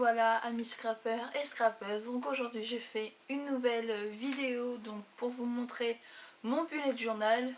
voilà amis scrappers et scrappeuses, donc aujourd'hui j'ai fait une nouvelle vidéo donc pour vous montrer mon bullet journal,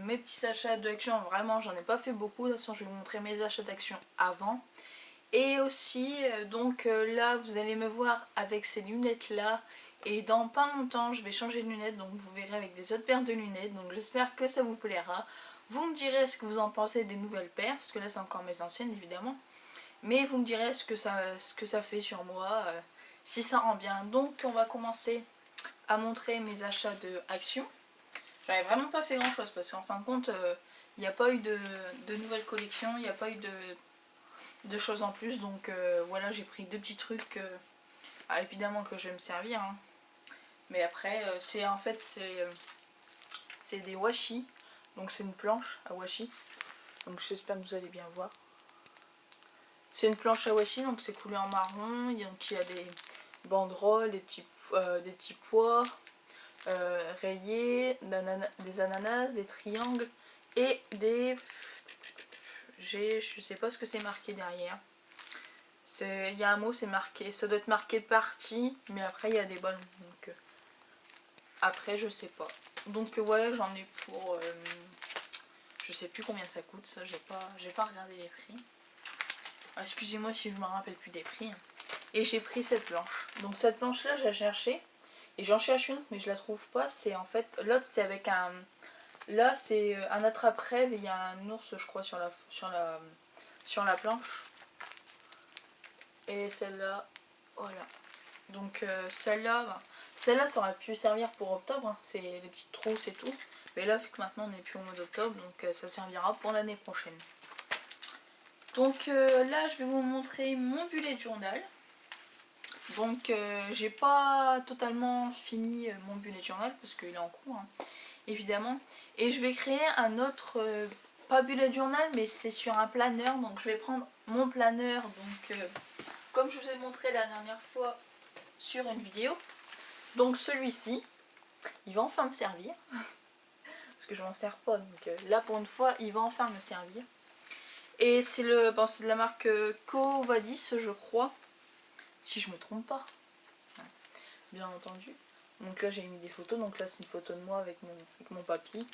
mes petits achats d'Action. Vraiment j'en ai pas fait beaucoup, de toute façon je vais vous montrer mes achats d'Action avant. Et aussi là vous allez me voir avec ces lunettes là, et dans pas longtemps je vais changer de lunettes, donc vous verrez avec des autres paires de lunettes, donc j'espère que ça vous plaira. Vous me direz ce que vous en pensez des nouvelles paires, parce que là c'est encore mes anciennes évidemment. Mais vous me direz ce que ça fait sur moi, si ça rend bien. Donc on va commencer à montrer mes achats de Action. J'avais vraiment pas fait grand chose parce qu'en fin de compte, il n'y a pas eu de nouvelles collections, il n'y a pas eu de choses en plus. Donc voilà, j'ai pris deux petits trucs, évidemment que je vais me servir. Hein. Mais après, c'est des washi. Donc c'est une planche à washi. Donc j'espère que vous allez bien voir. C'est une planche à washi, donc c'est coulé en marron. Donc il y a des banderoles, des petits pois rayés, des ananas, des triangles et des... Je sais pas ce que c'est marqué derrière. Il y a un mot, c'est marqué. Ça doit être marqué partie, mais après il y a des ballons. Donc après je sais pas. Donc voilà, j'en ai pour... je sais plus combien ça coûte, ça j'ai pas regardé les prix. Excusez-moi si je me rappelle plus des prix. Et j'ai pris cette planche. Donc cette planche là j'ai cherché. Et j'en cherche une mais je la trouve pas. C'est en fait, l'autre c'est avec un... Là c'est un attrape-rêve et il y a un ours je crois sur la planche. Et celle-là, voilà. Donc celle-là ça aurait pu servir pour octobre. Hein. C'est des petites trousses et tout. Mais là vu que maintenant on n'est plus au mois d'octobre, donc ça servira pour l'année prochaine. Donc là je vais vous montrer mon bullet journal. Donc j'ai pas totalement fini mon bullet journal parce qu'il est en cours hein, évidemment. Et je vais créer un autre, pas bullet journal mais c'est sur un planeur. Donc je vais prendre mon planeur, donc comme je vous ai montré la dernière fois sur une vidéo. Donc celui-ci, il va enfin me servir. Parce que je m'en sers pas, donc là pour une fois il va enfin me servir. Et c'est de la marque Covadis je crois, si je me trompe pas, bien entendu. Donc là j'ai mis des photos, donc là c'est une photo de moi avec mon papy.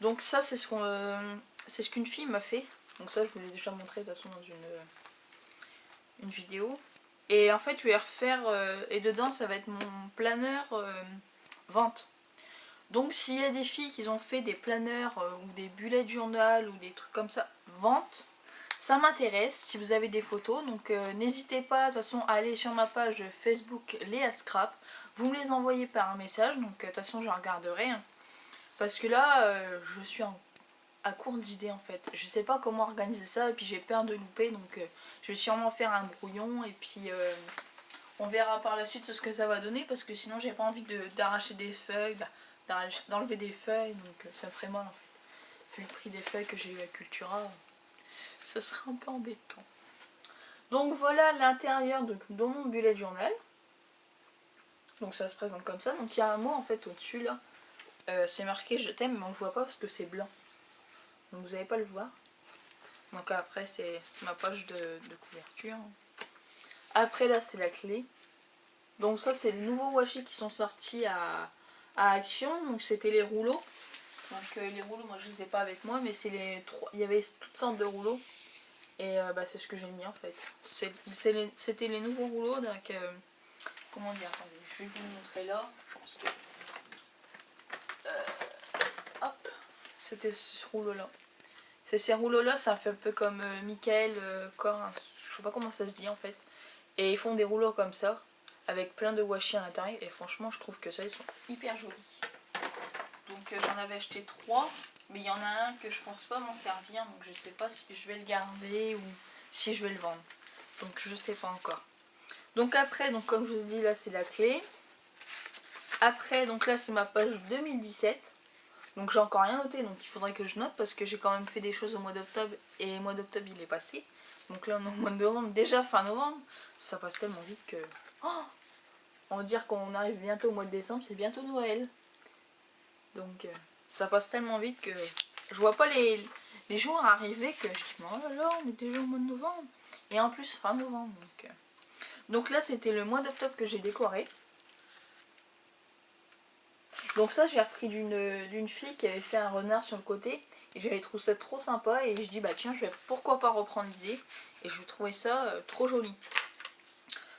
Donc ça c'est ce qu'une fille m'a fait, donc ça je vous l'ai déjà montré de toute façon dans une vidéo. Et en fait je vais refaire, et dedans ça va être mon planeur vente. Donc s'il y a des filles qui ont fait des planeurs ou des bullet journal ou des trucs comme ça, vente, ça m'intéresse si vous avez des photos. Donc n'hésitez pas de toute façon à aller sur ma page Facebook Léa Scrap. Vous me les envoyez par un message, donc de toute façon je regarderai. Hein. Parce que là je suis à court d'idées en fait. Je sais pas comment organiser ça et puis j'ai peur de louper. Donc je vais sûrement faire un brouillon et puis... on verra par la suite ce que ça va donner parce que sinon j'ai pas envie d'arracher des feuilles, d'enlever des feuilles, donc ça me ferait mal en fait. Vu le prix des feuilles que j'ai eu à Cultura, ça serait un peu embêtant. Donc voilà l'intérieur de mon bullet journal. Donc ça se présente comme ça. Donc il y a un mot en fait au-dessus là. C'est marqué je t'aime mais on le voit pas parce que c'est blanc. Donc vous n'allez pas le voir. Donc après c'est ma page de couverture. Après là c'est la clé. Donc ça c'est les nouveaux washi qui sont sortis à Action. Donc c'était les rouleaux. Donc les rouleaux moi je les ai pas avec moi mais c'est il y avait toutes sortes de rouleaux. Et c'est ce que j'ai mis en fait. C'était les nouveaux rouleaux. Donc comment dire, attendez, je vais vous le montrer là. Hop, c'était ce rouleau là. Ces rouleaux là ça fait un peu comme Michael Kors, je sais pas comment ça se dit en fait. Et ils font des rouleaux comme ça, avec plein de washi à l'intérieur. Et franchement, je trouve que ça, ils sont hyper jolis. Donc j'en avais acheté 3. Mais il y en a un que je pense pas m'en servir. Donc je sais pas si je vais le garder ou si je vais le vendre. Donc je sais pas encore. Donc après, donc comme je vous ai dit, là c'est la clé. Après, donc là c'est ma page 2017. Donc j'ai encore rien noté. Donc il faudrait que je note parce que j'ai quand même fait des choses au mois d'octobre. Et le mois d'octobre il est passé. Donc là on est au mois de novembre, déjà fin novembre, ça passe tellement vite que... Oh, on va dire qu'on arrive bientôt au mois de décembre, c'est bientôt Noël. Donc ça passe tellement vite que je vois pas les jours arriver que je dis oh là là on est déjà au mois de novembre. Et en plus fin novembre donc... Donc là c'était le mois d'octobre que j'ai décoré. Donc ça j'ai repris d'une fille qui avait fait un renard sur le côté. Et j'avais trouvé ça trop sympa et je dis bah tiens je vais pourquoi pas reprendre l'idée. Et je trouvais ça trop joli.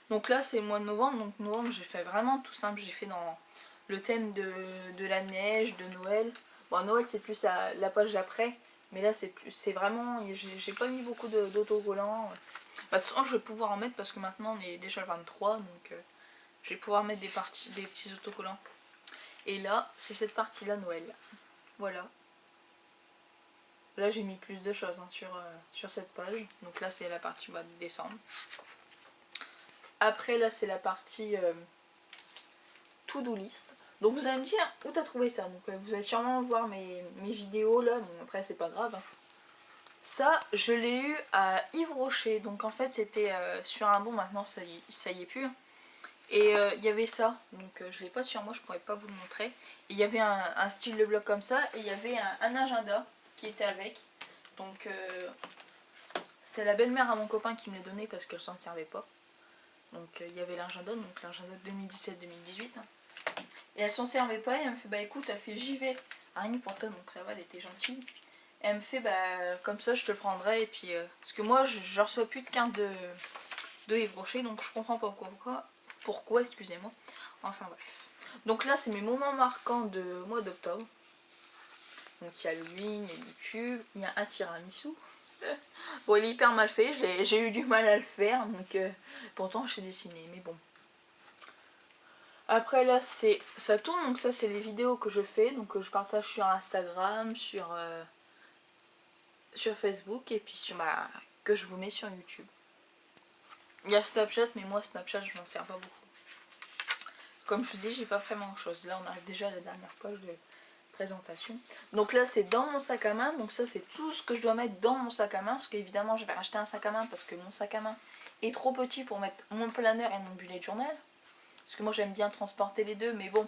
Donc là c'est le mois de novembre. Donc novembre j'ai fait vraiment tout simple. J'ai fait dans le thème de la neige, de Noël. Bon Noël c'est plus la page d'après. Mais là c'est vraiment, j'ai pas mis beaucoup d'autocollants. Bah, souvent je vais pouvoir en mettre parce que maintenant on est déjà le 23. Donc je vais pouvoir mettre des petits autocollants. Et là c'est cette partie là Noël. Voilà. Là j'ai mis plus de choses hein, sur cette page. Donc là c'est la partie mois de décembre. Après là c'est la partie to-do list. Donc vous allez me dire où t'as trouvé ça. Donc vous allez sûrement voir mes vidéos là. Donc après c'est pas grave. Hein. Ça je l'ai eu à Yves Rocher. Donc en fait c'était sur un bon, maintenant ça y est plus. Et il y avait ça. Donc je l'ai pas sur moi, je pourrais pas vous le montrer. Et il y avait un style de bloc comme ça. Et il y avait un agenda qui était avec. Donc c'est la belle-mère à mon copain qui me l'a donné parce qu'elle s'en servait pas. Donc il y avait l'agenda, donc l'agenda 2017-2018. Hein. Et elle s'en servait pas et elle me fait bah écoute, elle fait j'y vais. Rien que pour toi, donc ça va, elle était gentille. Et elle me fait bah comme ça je te le prendrai. Et puis parce que moi je reçois plus de carte de Yves Rocher, donc je comprends pas pourquoi excusez-moi. Enfin bref. Donc là c'est mes moments marquants de mois d'octobre. Donc il y a Halloween, il y a YouTube, il y a un tiramisu. Bon, il est hyper mal fait, j'ai eu du mal à le faire, donc pourtant j'ai dessiné, mais bon. Après là, ça tourne, donc ça c'est les vidéos que je fais, donc je partage sur Instagram, sur Facebook, et puis que je vous mets sur YouTube. Il y a Snapchat, mais moi Snapchat je m'en sers pas beaucoup. Comme je vous dis, j'ai pas vraiment grand chose. Là on arrive déjà à la dernière page de présentation. Donc là c'est dans mon sac à main, donc ça c'est tout ce que je dois mettre dans mon sac à main, parce qu'évidemment je vais racheter un sac à main parce que mon sac à main est trop petit pour mettre mon planeur et mon bullet journal, parce que moi j'aime bien transporter les deux, mais bon,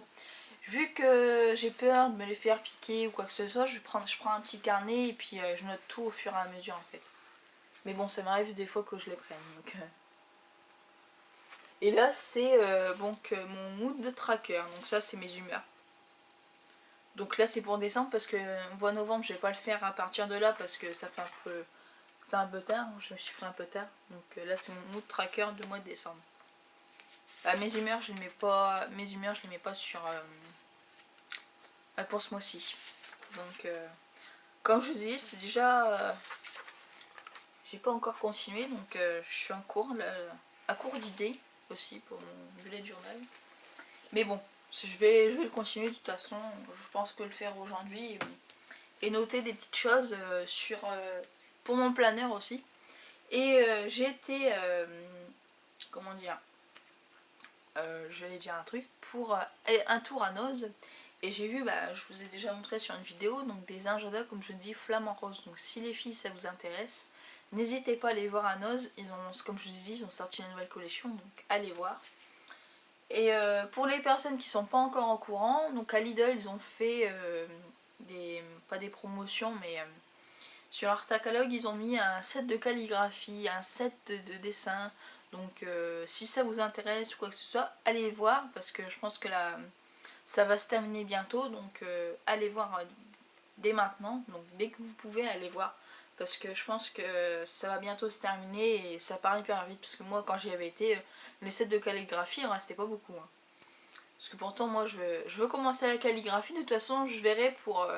vu que j'ai peur de me les faire piquer ou quoi que ce soit, je prends un petit carnet et puis je note tout au fur et à mesure en fait. Mais bon, ça m'arrive des fois que je les prenne. Donc, Et là c'est mon mood tracker, donc ça c'est mes humeurs. Donc là c'est pour décembre parce que voit novembre je vais pas le faire à partir de là parce que ça fait c'est un peu tard, je me suis pris un peu tard. Donc là c'est mon mood tracker du mois de décembre. Mes humeurs je les mets pas, sur pour ce mois-ci. Donc comme je vous dis c'est déjà j'ai pas encore continué donc je suis en cours à court d'idées aussi pour mon bullet journal. Mais bon je vais le continuer de toute façon, je pense que le faire aujourd'hui et noter des petites choses pour mon planeur aussi. Et j'ai été, comment dire, j'allais dire un truc, pour un tour à Noz. Et j'ai vu, je vous ai déjà montré sur une vidéo, donc des agendas comme je dis flamant rose. Donc si les filles ça vous intéresse, n'hésitez pas à aller voir à Noz. Comme je vous dis, ils ont sorti une nouvelle collection, donc allez voir. Et pour les personnes qui sont pas encore au courant, donc à Lidl ils ont fait pas des promotions mais sur leur catalogue ils ont mis un set de calligraphie, un set de dessin. Donc si ça vous intéresse ou quoi que ce soit, allez voir parce que je pense que ça va se terminer bientôt. Donc allez voir dès maintenant, donc dès que vous pouvez allez voir. Parce que je pense que ça va bientôt se terminer et ça part hyper vite. Parce que moi quand j'y avais été, les sets de calligraphie il en restait pas beaucoup. Hein. Parce que pourtant moi je veux commencer la calligraphie, de toute façon je verrai pour...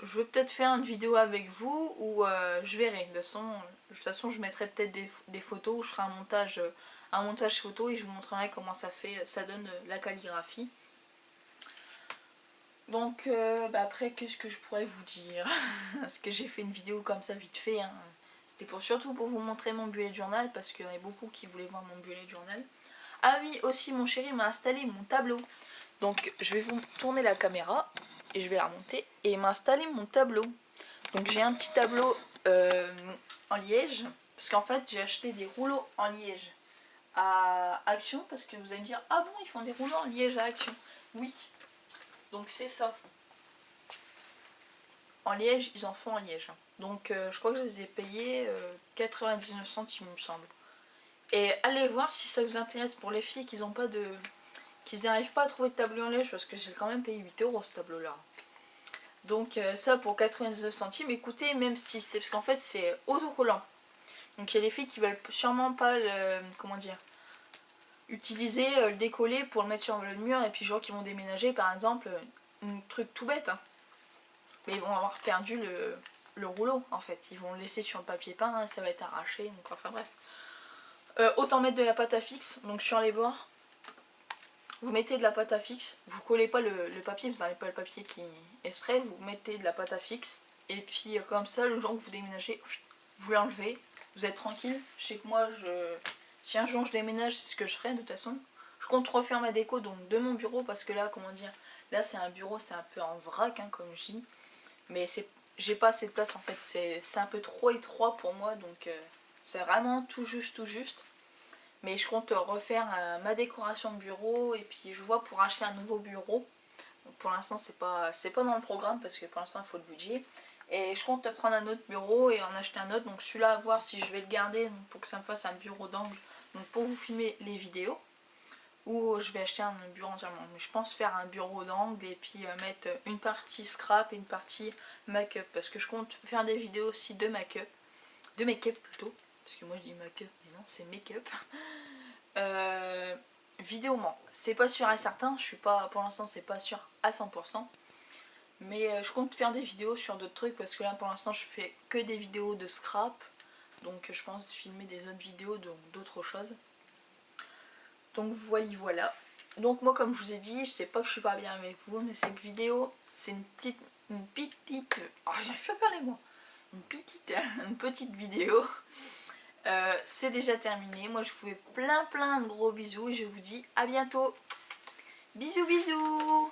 je vais peut-être faire une vidéo avec vous ou je verrai. De toute façon je mettrai peut-être des photos ou je ferai un montage photo et je vous montrerai comment ça donne la calligraphie. Donc après qu'est-ce que je pourrais vous dire. Parce que j'ai fait une vidéo comme ça vite fait. Hein. C'était surtout pour vous montrer mon bullet journal parce qu'il y en a beaucoup qui voulaient voir mon bullet journal. Ah oui, aussi mon chéri m'a installé mon tableau. Donc je vais vous tourner la caméra et je vais la remonter et il m'a installé mon tableau. Donc j'ai un petit tableau en liège parce qu'en fait j'ai acheté des rouleaux en liège à Action parce que vous allez me dire ah bon ils font des rouleaux en liège à Action. Oui, donc c'est ça. En liège, ils en font en liège. Donc je crois que je les ai payés 99 centimes il me semble. Et allez voir si ça vous intéresse pour les filles qui n'arrivent pas à trouver de tableau en liège, parce que j'ai quand même payé 8 € ce tableau là. Donc ça pour 99 centimes, écoutez, même si c'est, parce qu'en fait c'est autocollant. Donc il y a des filles qui veulent sûrement pas le, comment dire, utiliser le décoller pour le mettre sur le mur, et puis genre qui vont déménager par exemple, un truc tout bête, hein. Mais ils vont avoir perdu le rouleau en fait, ils vont le laisser sur le papier peint, hein, ça va être arraché, donc enfin bref. Autant mettre de la pâte à fixe, donc sur les bords, vous mettez de la pâte à fixe, vous collez pas le papier, vous n'avez pas le papier qui est spray, vous mettez de la pâte à fixe, et puis comme ça, le jour que vous déménagez, vous l'enlevez, vous êtes tranquille. Je sais que moi, si un jour je déménage, c'est ce que je ferai de toute façon. Je compte refaire ma déco donc de mon bureau, parce que là, comment dire, là c'est un bureau, c'est un peu en vrac, hein, comme je dis, mais j'ai pas assez de place en fait, c'est un peu trop étroit pour moi, donc c'est vraiment tout juste, tout juste. Mais je compte refaire ma décoration de bureau, et puis je vois pour acheter un nouveau bureau. Donc pour l'instant c'est pas dans le programme, parce que pour l'instant il faut le budget. Et je compte prendre un autre bureau et en acheter un autre. Donc celui-là, à voir si je vais le garder, donc pour que ça me fasse un bureau d'angle, donc pour vous filmer les vidéos. Ou je vais acheter un bureau entièrement. Mais je pense faire un bureau d'angle et puis mettre une partie scrap et une partie make-up. Parce que je compte faire des vidéos aussi de make-up. De make-up plutôt. Parce que moi je dis make-up, mais non, c'est make-up. Vidéoment, c'est pas sûr et certain, je suis pas, pour l'instant c'est pas sûr à 100%, mais je compte faire des vidéos sur d'autres trucs, parce que là pour l'instant je fais que des vidéos de scrap, donc je pense filmer des autres vidéos d'autres choses. Donc voilà. Donc moi, comme je vous ai dit, je sais pas que je suis pas bien avec vous, mais cette vidéo c'est une petite oh, j'arrive plus à parler moi, une petite vidéo. C'est déjà terminé. Moi je vous fais plein de gros bisous et je vous dis à bientôt. Bisous bisous.